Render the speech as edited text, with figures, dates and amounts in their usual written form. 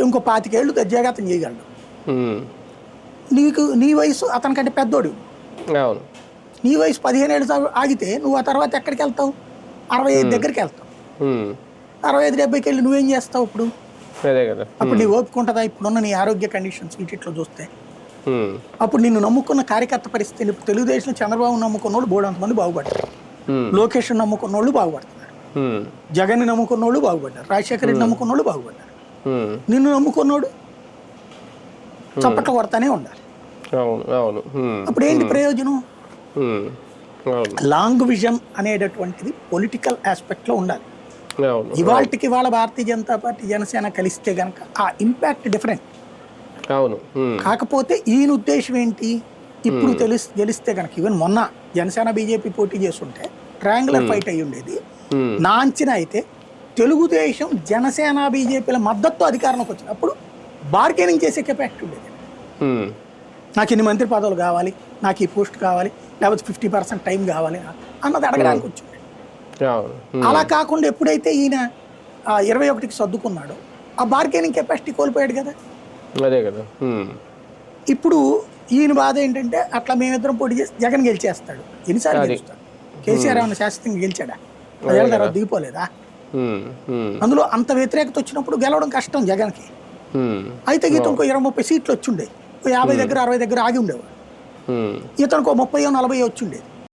ఇంకో 25 ఏళ్ళు దర్జాగా అతను చేయగలడు. నీ వయసు అతనికంటే పెద్దోడు. అవును. నీ వయసు 15 ఏళ్ళు ఆగితే నువ్వు ఆ తర్వాత ఎక్కడికి వెళ్తావు? 65 దగ్గరికి వెళ్తావు. 65, 70కి వెళ్ళి నువ్వేం చేస్తావు ఇప్పుడు? అదే కదా. అప్పుడు నీ ఓపిక ఉంటుందా? ఇప్పుడున్న నీ ఆరోగ్య కండిషన్స్ వీటిలో చూస్తే అప్పుడు నిన్ను నమ్ముకున్న కార్యకర్త పరిస్థితి. తెలుగుదేశం చంద్రబాబు నమ్ముకున్న వాళ్ళు బోడంతమంది బాగుపడ్డారు, లోకేష్ నమ్ముకున్న వాళ్ళు బాగుపడుతున్నారు, జగన్ నమ్ముకున్న వాళ్ళు బాగుపడ్డారు, రాజశేఖర రెడ్డి నమ్ముకున్న వాళ్ళు బాగుపడ్డారు. నిన్ను నమ్ముకున్నోడు చప్పట్లు కొడతానే ఉండాలి. అప్పుడు ఏంటి ప్రయోజనం? లాంగ్ విజన్ అనేటటువంటిది పొలిటికల్ ఆస్పెక్ట్ లో ఉండాలి. ఇవాళకి వాళ్ళ భారతీయ జనతా పార్టీ జనసేన కలిస్తే గనక ఆ ఇంపాక్ట్ డిఫరెంట్. కాకపోతే ఈయన ఉద్దేశం ఏంటి? ఇప్పుడు గెలిస్తే గనక ఈవెన్ మొన్న జనసేన బీజేపీ పోటీ చేస్తుంటే ట్రయాంగులర్ ఫైట్ అయ్యి ఉండేది. నా అంచనా అయితే తెలుగుదేశం జనసేన బీజేపీల మద్దతు అధికారంలోకి వచ్చినప్పుడు బార్గెనింగ్ చేసే కెపాసిటీ ఉండేది. నాకు ఇన్ని మంత్రి పదవులు కావాలి, నాకు ఈ పోస్ట్ కావాలి, లేకపోతే 50% టైం కావాలి అన్నది అడగడానికి వచ్చింది. అలా కాకుండా ఎప్పుడైతే ఈయన 21కి సర్దుకున్నాడో ఆ బార్గెనింగ్ కెపాసిటీ కోల్పోయాడు కదా. అదే కదా. ఇప్పుడు ఈయన బాధ ఏంటంటే అట్లా మేమిద్దరం పోటీ చేసి జగన్ గెలిచేస్తాడు. ఎన్నిసార్లు గెలుస్తాడు? కేసీఆర్ ఏమైనా శాశ్వతంగా గెలిచాడా? 10 ఏళ్ళ తర్వాత దిగిపోలేదా? అందులో అంత వ్యతిరేకత వచ్చినప్పుడు గెలవడం కష్టం జగన్కి. అయితే ఇతను ఇంకో 20-30 సీట్లు వచ్చి ఉండేవి, 50 దగ్గర 60 దగ్గర ఆగి ఉండేవాడు. ఇతనికి 30-40 వచ్చి ఉండేది.